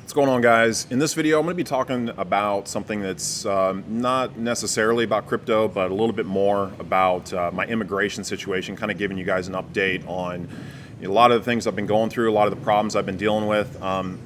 What's going on, guys? In this video, I'm going to be talking about something that's not necessarily about crypto, but a little bit more about my immigration situation, kind of giving you guys an update on a lot of the things I've been going through, a lot of the problems I've been dealing with.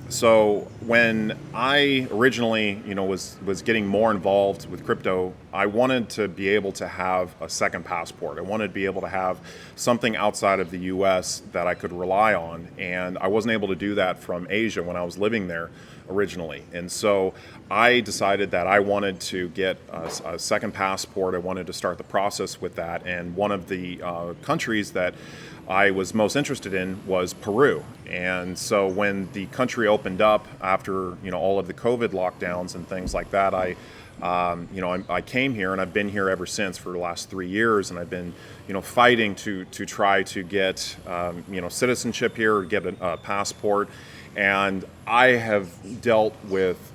So when I originally, was getting more involved with crypto, I wanted to be able to have a second passport. I wanted to be able to have something outside of the U.S. that I could rely on, and I wasn't able to do that from Asia when I was living there originally. And so I decided that I wanted to get a second passport. I wanted to start the process with that, and one of the countries that I was most interested in was Peru. And so when the country opened up after all of the COVID lockdowns and things like that, I came here, and I've been here ever since for the last 3 years, and I've been fighting to try to get citizenship here, or get a passport. And I have dealt with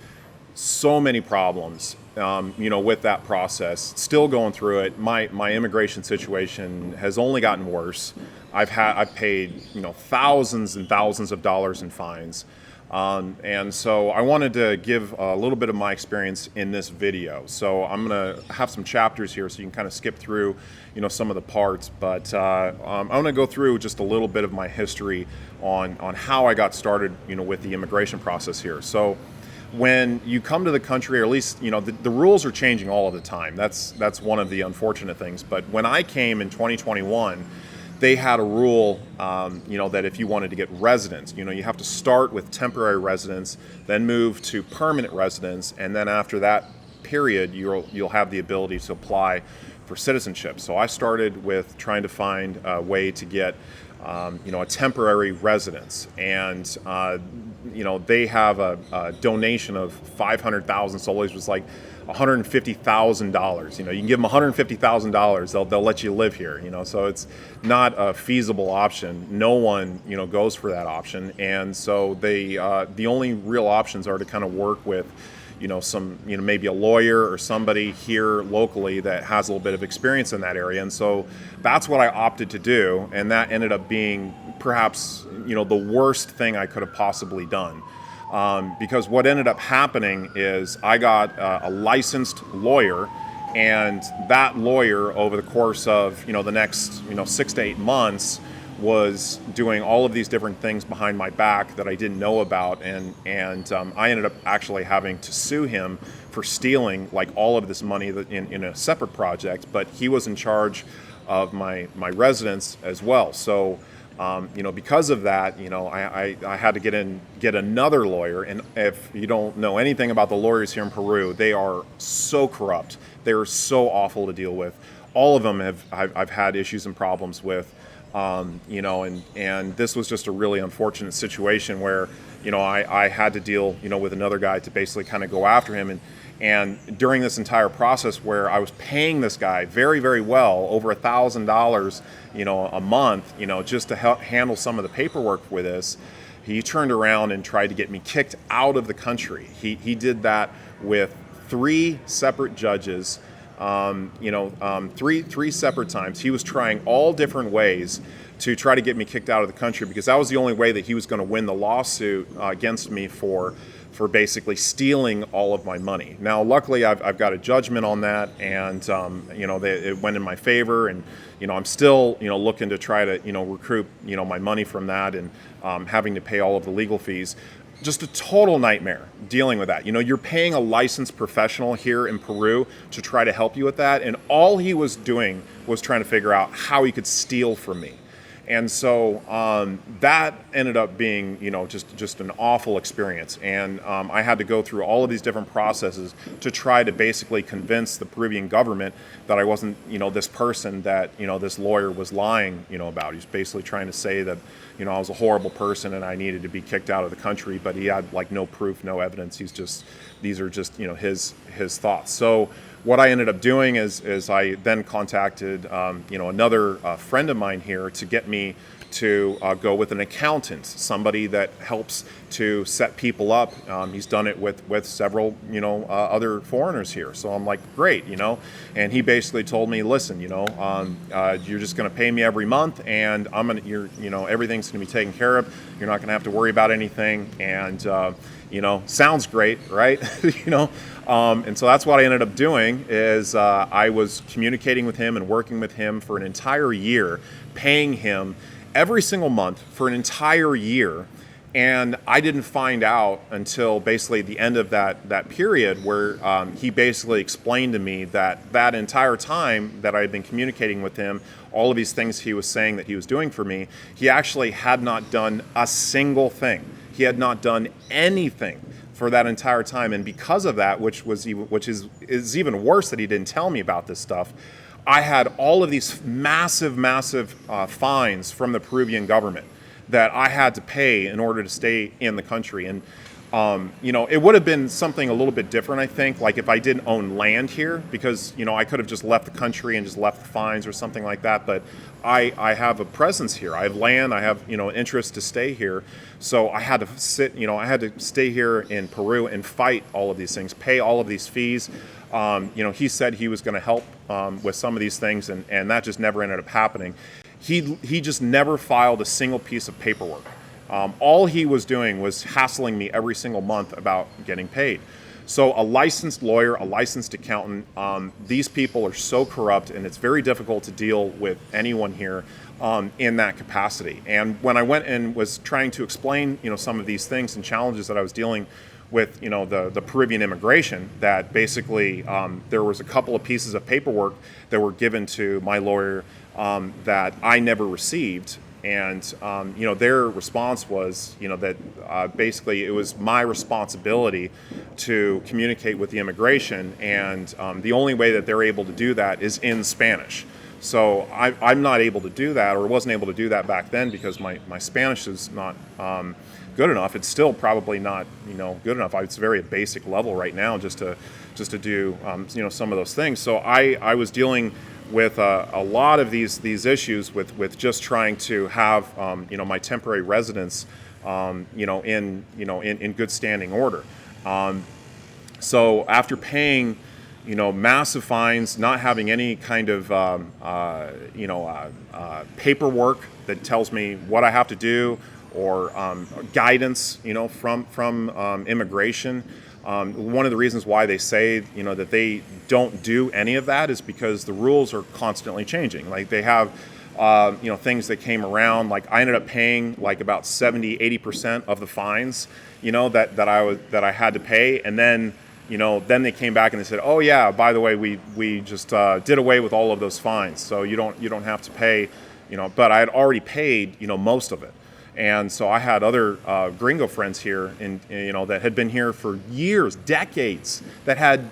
so many problems with that process, still going through it. My immigration situation has only gotten worse. I've paid thousands and thousands of dollars in fines, and so I wanted to give a little bit of my experience in this video. So I'm gonna have some chapters here, so you can kind of skip through some of the parts, but I'm gonna go through just a little bit of my history on how I got started with the immigration process here. So when you come to the country, or at least the rules are changing all of the time. That's one of the unfortunate things. But when I came in 2021, they had a rule that if you wanted to get residence, you have to start with temporary residence, then move to permanent residence, and then after that period, you'll have the ability to apply for citizenship. So I started with trying to find a way to get a temporary residence, and they have a donation of 500,000 soles, was like $150,000. You can give them $150,000, they'll let you live here. So it's not a feasible option. No one goes for that option, and so the only real options are to kind of work with maybe a lawyer or somebody here locally that has a little bit of experience in that area. And so that's what I opted to do, and that ended up being perhaps the worst thing I could have possibly done, because what ended up happening is I got a licensed lawyer, and that lawyer, over the course of the next 6 to 8 months, was doing all of these different things behind my back that I didn't know about, and I ended up actually having to sue him for stealing like all of this money in a separate project, but he was in charge of my residence as well. So because of that, I had to get another lawyer. And if you don't know anything about the lawyers here in Peru, they are so corrupt. They are so awful to deal with. All of them I've had issues and problems with. And this was just a really unfortunate situation where, I had to deal, with another guy to basically kind of go after him. And during this entire process, where I was paying this guy very, very well, over $1,000, a month, just to help handle some of the paperwork with this, he turned around and tried to get me kicked out of the country. He did that with 3 separate judges. Three separate times. He was trying all different ways to try to get me kicked out of the country, because that was the only way that he was going to win the lawsuit against me for basically stealing all of my money. Now, luckily, I've got a judgment on that, and it went in my favor, and I'm still looking to try to recoup my money from that, and having to pay all of the legal fees. Just a total nightmare dealing with that. You're paying a licensed professional here in Peru to try to help you with that, and all he was doing was trying to figure out how he could steal from me. And so that ended up being, just an awful experience. And I had to go through all of these different processes to try to basically convince the Peruvian government that I wasn't, this person that, this lawyer was lying, about. He's basically trying to say that, I was a horrible person and I needed to be kicked out of the country, but he had like no proof, no evidence. These are just, his thoughts. So what I ended up doing is I then contacted, another friend of mine here to get me to go with an accountant, somebody that helps to set people up. He's done it with several, other foreigners here. So I'm like, great, and he basically told me, listen, you're just going to pay me every month, and everything's going to be taken care of. You're not going to have to worry about anything. And, sounds great, right? And so that's what I ended up doing is I was communicating with him and working with him for an entire year, paying him every single month for an entire year. And I didn't find out until basically the end of that period where he basically explained to me that entire time that I had been communicating with him, all of these things he was saying that he was doing for me, he actually had not done a single thing. He had not done anything for that entire time. And because of that, which is even worse that he didn't tell me about this stuff, I had all of these massive fines from the Peruvian government that I had to pay in order to stay in the country. And, it would have been something a little bit different, I think, like if I didn't own land here, because, I could have just left the country and just left the fines or something like that. But I have a presence here. I have land. I have, an interest to stay here. So I had to I had to stay here in Peru and fight all of these things, pay all of these fees. He said he was going to help with some of these things, and that just never ended up happening. He just never filed a single piece of paperwork. All he was doing was hassling me every single month about getting paid. So a licensed lawyer, a licensed accountant, these people are so corrupt, and it's very difficult to deal with anyone here in that capacity. And when I went and was trying to explain, some of these things and challenges that I was dealing with, the Peruvian immigration, that basically there was a couple of pieces of paperwork that were given to my lawyer that I never received. And, their response was, that basically it was my responsibility to communicate with the immigration. And the only way that they're able to do that is in Spanish. So I'm not able to do that, or wasn't able to do that back then, because my Spanish is not good enough. It's still probably not, good enough. It's very basic level right now just to do, some of those things. So I was dealing with a lot of these issues with just trying to have my temporary residence in good standing order. So after paying massive fines, not having any kind of paperwork that tells me what I have to do, or guidance from immigration. One of the reasons why they say, that they don't do any of that is because the rules are constantly changing. Like they have, things that came around. Like I ended up paying like about 70-80% of the fines, that I had to pay, and then then they came back and they said, oh yeah, by the way, we just did away with all of those fines, so you don't have to pay, But I had already paid, most of it. And so I had other Gringo friends here, that had been here for years, decades, that had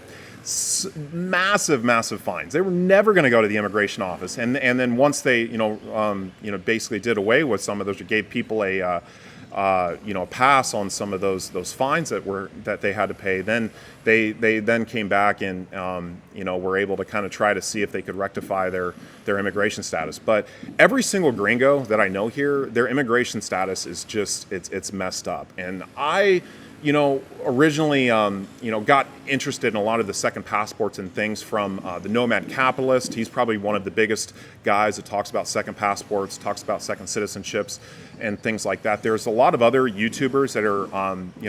massive fines. They were never going to go to the immigration office, and then once they, basically did away with some of those, or gave people a pass on some of those fines that they had to pay, then they then came back and were able to kind of try to see if they could rectify their immigration status. But every single Gringo that I know here, their immigration status is just it's messed up. And I originally got interested in a lot of the second passports and things from the Nomad Capitalist. He's probably one of the biggest guys that talks about second passports, talks about second citizenships and things like that. There's a lot of other YouTubers that are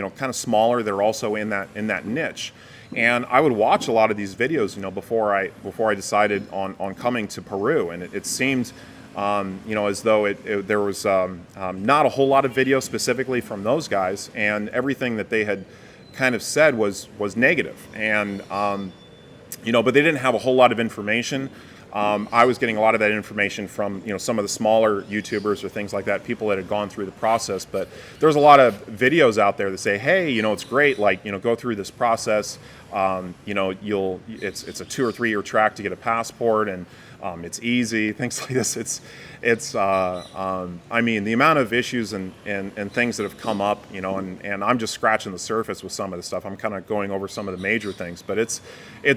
kind of smaller that are also in that niche. And I would watch a lot of these videos, before I decided on coming to Peru, and it seemed as though there was not a whole lot of video specifically from those guys, and everything that they had kind of said was negative. And but they didn't have a whole lot of information. I was getting a lot of that information from some of the smaller YouTubers or things like that, people that had gone through the process. But there's a lot of videos out there that say, hey, it's great, like go through this process. It's a 2 or 3 year track to get a passport, and it's easy, things like this. I mean, the amount of issues and things that have come up, and I'm just scratching the surface with some of the stuff. I'm kind of going over some of the major things, but it's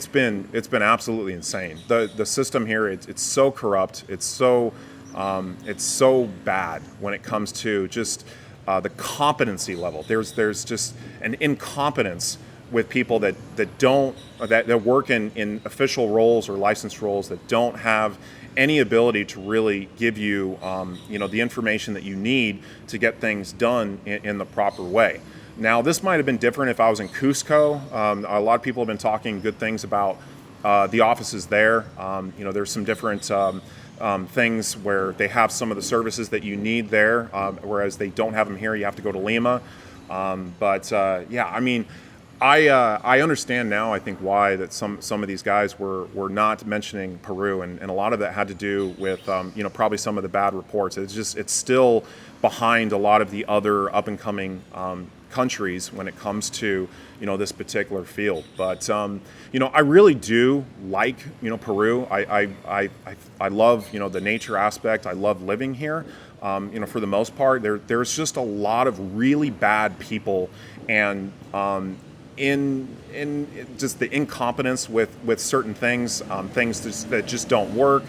been absolutely insane. The system here, it's so corrupt. It's so It's so bad when it comes to just the competency level. There's just an incompetence with people that work in official roles or licensed roles that don't have any ability to really give you the information that you need to get things done in the proper way. Now, this might have been different if I was in Cusco. A lot of people have been talking good things about the offices there. There's some different things where they have some of the services that you need there, whereas they don't have them here. You have to go to Lima. I understand now, I think, why that some of these guys were not mentioning Peru, and a lot of that had to do with probably some of the bad reports. It's still behind a lot of the other up and coming countries when it comes to this particular field. But I really do like Peru. I love the nature aspect. I love living here. For the most part, there's just a lot of really bad people, and in just the incompetence with certain things that just don't work.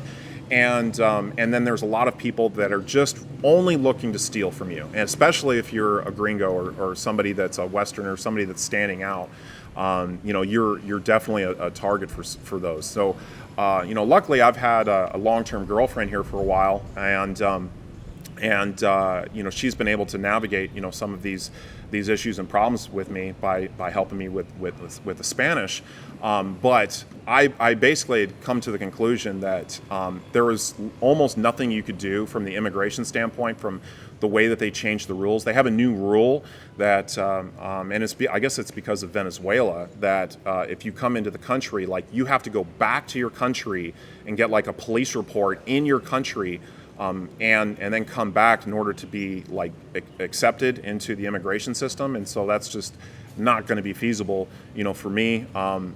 And then there's a lot of people that are just only looking to steal from you, and especially if you're a gringo or somebody that's a Westerner, somebody that's standing out, you're definitely a target for those. So, luckily I've had a long-term girlfriend here for a while, and she's been able to navigate some of these issues and problems with me by helping me with the Spanish. But I basically had come to the conclusion that there was almost nothing you could do from the immigration standpoint, from the way that they changed the rules. They have a new rule that, I guess it's because of Venezuela, that if you come into the country, like, you have to go back to your country and get like a police report in your country, and then come back in order to be like accepted into the immigration system. And so that's just not going to be feasible, for me,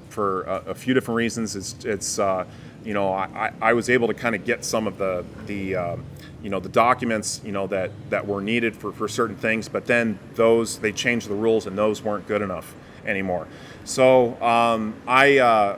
for a few different reasons. I was able to kind of get some of the documents, that were needed for certain things, but then they changed the rules and those weren't good enough anymore. So I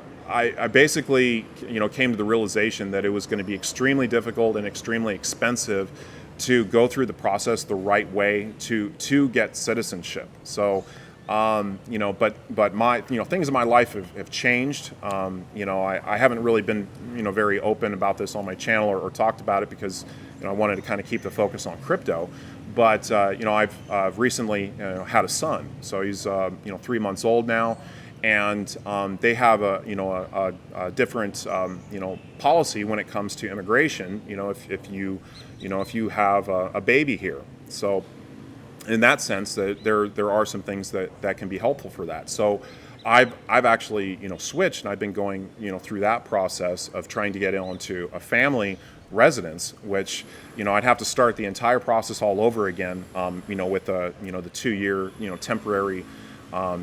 basically, came to the realization that it was going to be extremely difficult and extremely expensive to go through the process the right way to get citizenship. So, but my, things in my life have changed. I haven't really been, very open about this on my channel or talked about it because, I wanted to kind of keep the focus on crypto. But, I've recently had a son. So he's, 3 months old now. And they have a different policy when it comes to immigration. If you have a baby here, so in that sense, that there are some things that can be helpful for that. So I've actually switched, and I've been going through that process of trying to get onto a family residence, which I'd have to start the entire process all over again. With the 2-year temporary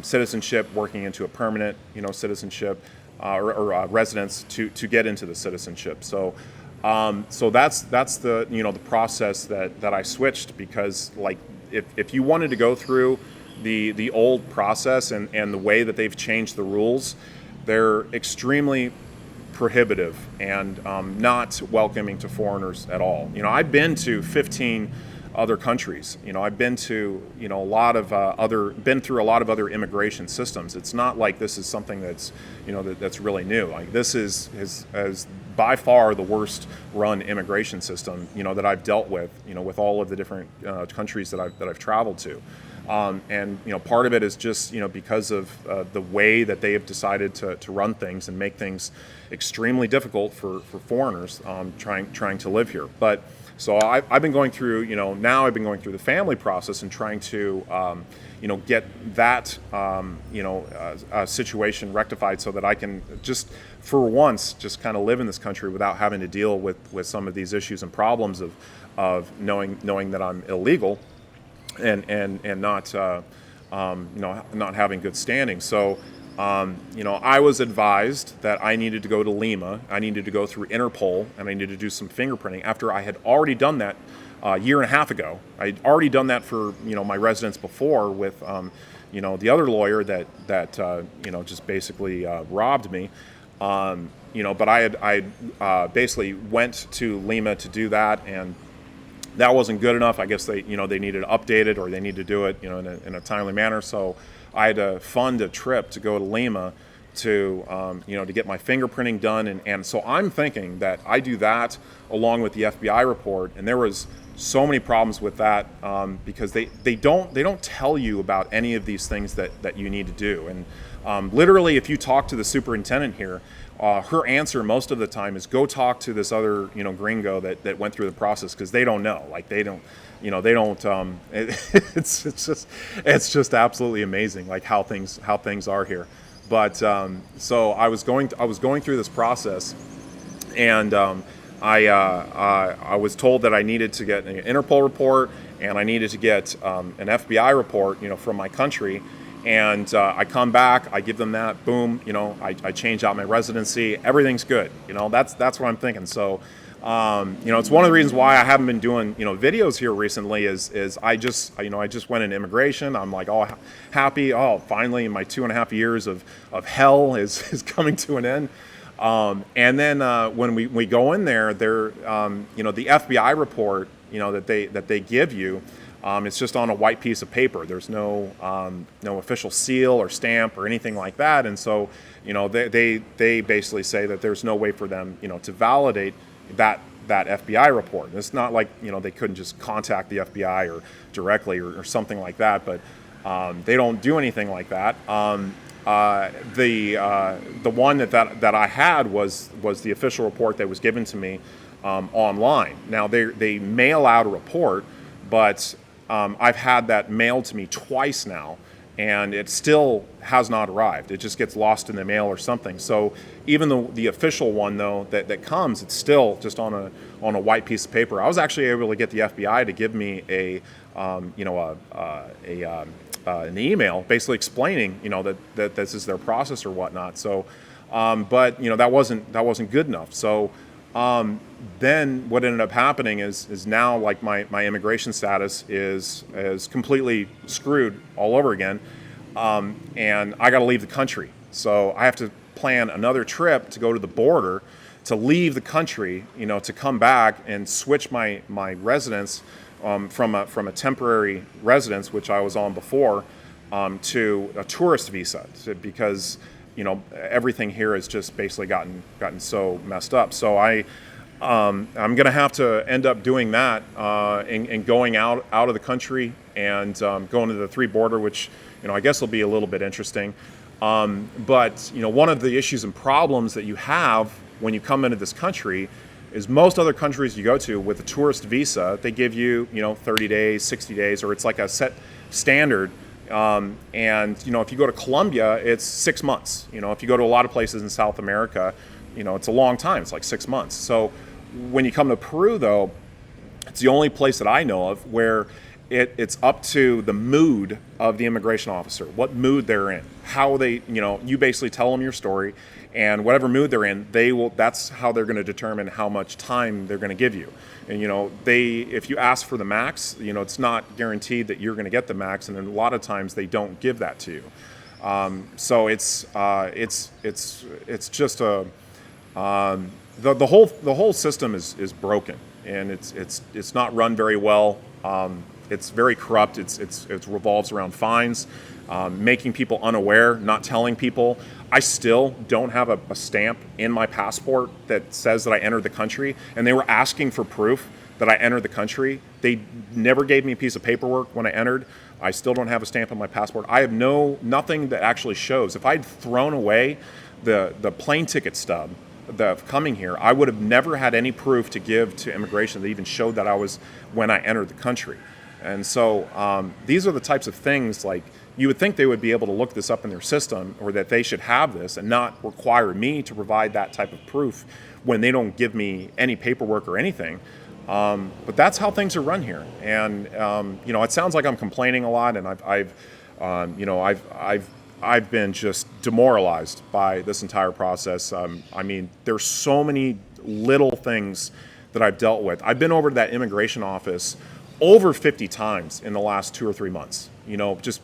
citizenship, working into a permanent, citizenship or residence to get into the citizenship. So that's the the process that I switched, because like if you wanted to go through the old process and the way that they've changed the rules, they're extremely prohibitive and not welcoming to foreigners at all. I've been to 15 other countries. I've been to been through a lot of other immigration systems. It's not like this is something that's that's really new. Like, this is by far the worst run immigration system that I've dealt with with all of the different countries that I've traveled to. And part of it is just because of the way that they have decided to run things and make things extremely difficult for foreigners trying to live here. But so I've been going through now I've been going through the family process and trying to get that situation rectified so that I can just for once just kind of live in this country without having to deal with some of these issues and problems of knowing that I'm illegal and not not having good standing. So I was advised that I needed to go to Lima, I needed to go through Interpol, and I needed to do some fingerprinting after I had already done that a year and a half ago. I'd already done that for my residence before with the other lawyer that just basically robbed me. But I basically went to Lima to do that, and that wasn't good enough. I guess they needed to update it, or they need to do it, in a timely manner. So I had to fund a trip to go to Lima to to get my fingerprinting done, and so I'm thinking that I do that along with the FBI report, and there was so many problems with that because they don't tell you about any of these things that you need to do. And literally, if you talk to the superintendent here, her answer most of the time is go talk to this other gringo that went through the process, because they don't know. Like they don't. It's just absolutely amazing, like how things are here. But so I was going through this process, and I was told that I needed to get an Interpol report, and I needed to get an FBI report, from my country. And I come back, I give them that, boom, I change out my residency, everything's good. That's what I'm thinking. So, it's one of the reasons why I haven't been doing, videos here recently is I just went into immigration. I'm like, oh, happy. Oh, finally, my 2.5 years of hell is coming to an end. And then when we go in there, the FBI report, that they give you, it's just on a white piece of paper. There's no official seal or stamp or anything like that. And so, they basically say that there's no way for them, to validate that FBI report. And it's not like, they couldn't just contact the FBI or directly or something like that, but they don't do anything like that. The one that I had was the official report that was given to me online. Now they mail out a report, but I've had that mailed to me twice now, and it still has not arrived. It just gets lost in the mail or something. So even the official one, though, that comes, it's still just on a white piece of paper. I was actually able to get the FBI to give me an email basically explaining that this is their process or whatnot. So but that wasn't good enough. So then what ended up happening is now, like, my immigration status is completely screwed all over again, and I got to leave the country. So I have to plan another trip to go to the border, to leave the country, to come back and switch my residence from a temporary residence, which I was on before, to a tourist visa, because everything here has just basically gotten so messed up. So I'm going to have to end up doing that and going out of the country and going to the 3 border, which I guess will be a little bit interesting. But one of the issues and problems that you have when you come into this country is most other countries you go to with a tourist visa, they give you 30 days, 60 days, or it's like a set standard. And if you go to Colombia, it's 6 months. If you go to a lot of places in South America, it's a long time. It's like 6 months. So when you come to Peru, though, it's the only place that I know of where it's up to the mood of the immigration officer, what mood they're in, how they, you basically tell them your story, and whatever mood they're in, that's how they're going to determine how much time they're going to give you. And if you ask for the max, it's not guaranteed that you're going to get the max, and then a lot of times they don't give that to you. So it's just the whole system is broken, and it's not run very well. It's very corrupt. It revolves around fines, making people unaware, not telling people. I still don't have a stamp in my passport that says that I entered the country, and they were asking for proof that I entered the country. They never gave me a piece of paperwork when I entered. I still don't have a stamp on my passport. I have nothing that actually shows. If I'd thrown away the plane ticket stub of coming here, I would have never had any proof to give to immigration that even showed that I was when I entered the country. And so these are the types of things, like, you would think they would be able to look this up in their system, or that they should have this and not require me to provide that type of proof when they don't give me any paperwork or anything. But that's how things are run here. And it sounds like I'm complaining a lot, and I've been just demoralized by this entire process. There's so many little things that I've dealt with. I've been over to that immigration office over 50 times in the last 2 or 3 months, just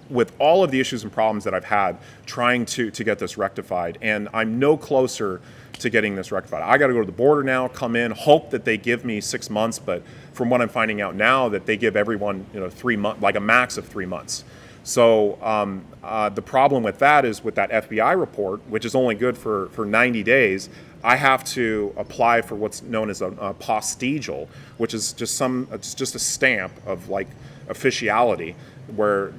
with all of the issues and problems that I've had trying to get this rectified. And I'm no closer to getting this rectified. I got to go to the border now, come in, hope that they give me 6 months. But from what I'm finding out now, that they give everyone 3 months, like a max of 3 months. So the problem with that is with that FBI report, which is only good for 90 days, I have to apply for what's known as a postigel, which is just a stamp of like officiality, where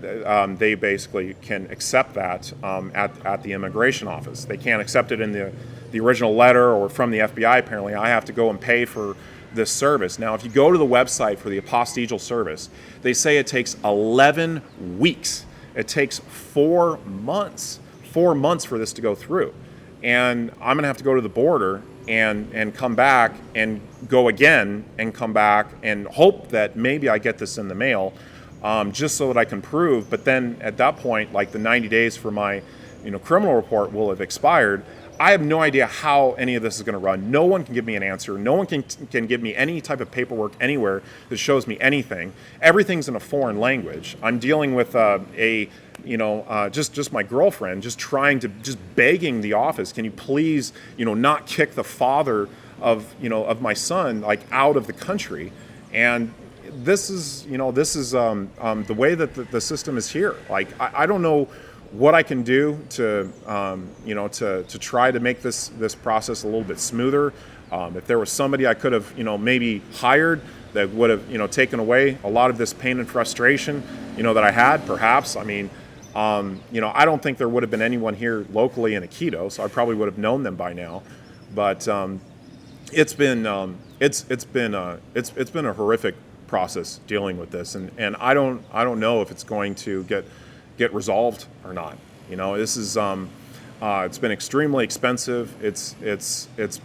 they basically can accept that at the immigration office. They can't accept it in the original letter or from the FBI. Apparently, I have to go and pay for this service. Now, if you go to the website for the apostille service, they say it takes 11 weeks. It takes 4 months for this to go through. And I'm gonna have to go to the border and come back and go again and come back and hope that maybe I get this in the mail, just so that I can prove. But then at that point, like the 90 days for my criminal report will have expired. I have no idea how any of this is going to run. No one can give me an answer. No one can give me any type of paperwork anywhere that shows me anything. Everything's in a foreign language. I'm dealing with just my girlfriend, just begging the office, can you please, not kick the father of my son like out of the country. And this is the way that the system is here. Like I don't know what I can do to try to make this process a little bit smoother. If there was somebody I could have maybe hired that would have taken away a lot of this pain and frustration that I had, perhaps. I mean, I don't think there would have been anyone here locally in Iquitos, so I probably would have known them by now. But it's been a horrific process dealing with this, and I don't know if it's going to get resolved or not. This is it's been extremely expensive. It's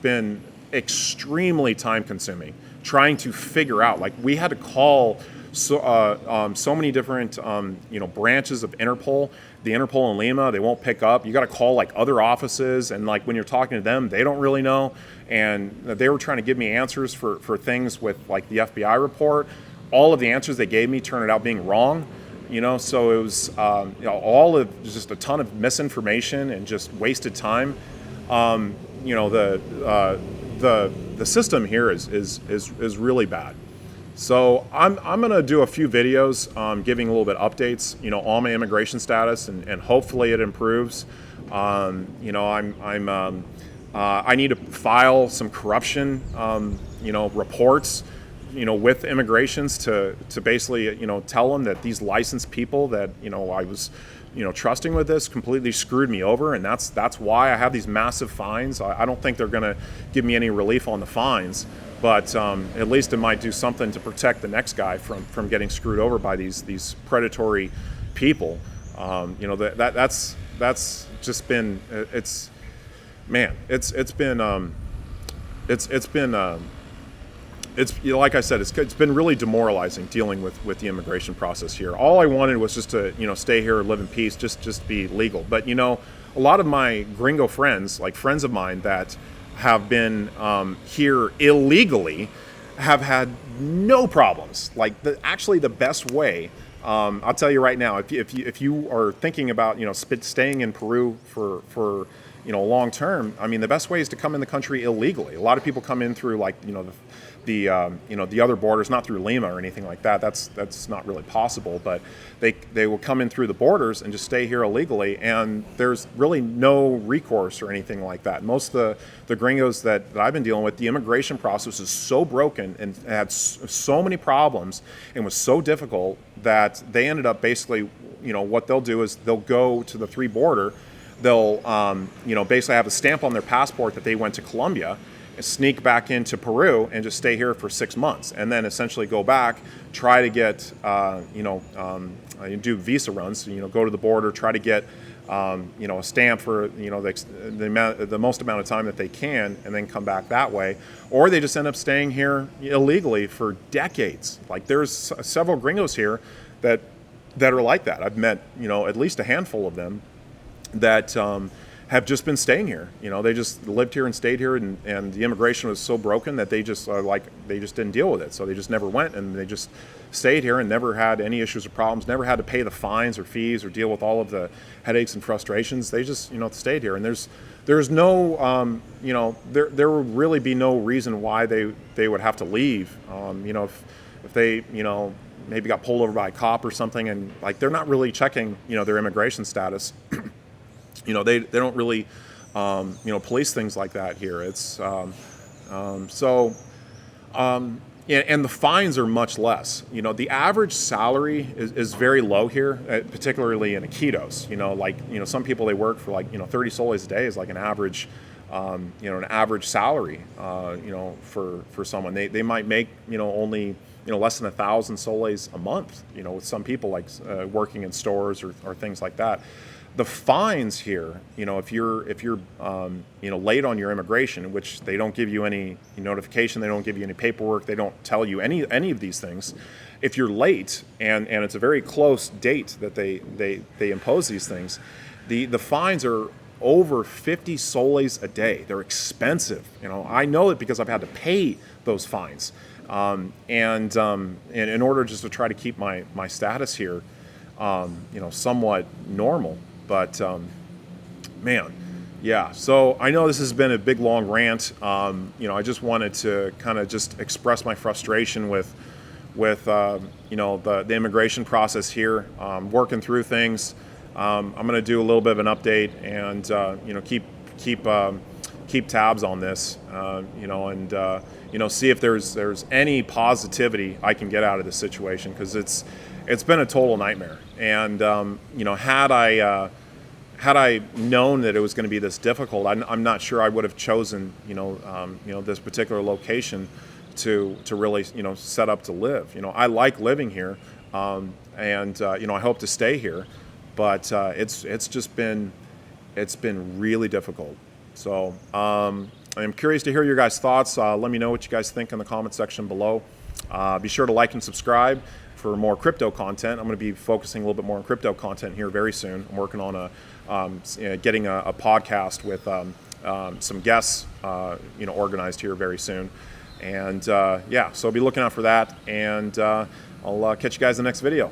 been extremely time consuming trying to figure out. Like we had to call so many different branches of Interpol. The Interpol in Lima, they won't pick up. You got to call like other offices, and like when you're talking to them, they don't really know. And they were trying to give me answers for things with like the FBI report. All of the answers they gave me turned out being wrong. So it was all of just a ton of misinformation and just wasted time. The system here is really bad. So I'm gonna do a few videos giving a little bit updates, on my immigration status, and hopefully it improves. I need to file some corruption, reports, with immigrations to basically, tell them that these licensed people that, I was, trusting with this completely screwed me over. And that's why I have these massive fines. I don't think they're going to give me any relief on the fines, but at least it might do something to protect the next guy from getting screwed over by these predatory people. That's just been, it's like I said, it's been really demoralizing dealing with the immigration process here. All I wanted was just to stay here and live in peace, just be legal. But a lot of my Gringo friends, like friends of mine that have been here illegally, have had no problems. Like actually the best way. I'll tell you right now, if you are thinking about staying in Peru for long term, I mean the best way is to come in the country illegally. A lot of people come in through like the other borders, not through Lima or anything like that. That's not really possible. But they will come in through the borders and just stay here illegally, and there's really no recourse or anything like that. Most of the Gringos that I've been dealing with, the immigration process is so broken and had so many problems and was so difficult that they ended up basically, what they'll do is they'll go to the 3 border. They'll basically have a stamp on their passport that they went to Colombia, sneak back into Peru and just stay here for 6 months, and then essentially go back, try to get do visa runs, go to the border, try to get a stamp for the most amount of time that they can, and then come back that way. Or they just end up staying here illegally for decades. Like there's several Gringos here that are like that. I've met at least a handful of them that have just been staying here. They just lived here and stayed here, and the immigration was so broken that they just they just didn't deal with it. So they just never went, and they just stayed here and never had any issues or problems, never had to pay the fines or fees or deal with all of the headaches and frustrations. They just, stayed here. And there's no, there would really be no reason why they would have to leave. If they, maybe got pulled over by a cop or something, and they're not really checking, their immigration status. They don't really, police things like that here. It's, and the fines are much less. The average salary is very low here, particularly in Iquitos. Some people, they work for 30 soles a day is like an average, an average salary, for someone. They might make, only, less than 1,000 soles a month, with some people working in stores or things like that. The fines here, if you're late on your immigration, which they don't give you any notification, they don't give you any paperwork, they don't tell you any of these things. If you're late and it's a very close date that they impose these things, the fines are over 50 soles a day. They're expensive. I know it because I've had to pay those fines, and in order just to try to keep my status here, somewhat normal. But, man, yeah. So I know this has been a big, long rant. I just wanted to kind of just express my frustration with the immigration process here, working through things. I'm going to do a little bit of an update and, keep tabs on this, and see if there's any positivity I can get out of this situation, because it's been a total nightmare. And had I known that it was going to be this difficult, I'm not sure I would have chosen this particular location to really set up to live. I like living here, and I hope to stay here, but it's been really difficult. So I'm curious to hear your guys' thoughts. Let me know what you guys think in the comment section below. Be sure to like and subscribe for more crypto content. I'm going to be focusing a little bit more on crypto content here very soon. I'm working on getting a podcast with some guests, organized here very soon. And so be looking out for that. And I'll catch you guys in the next video.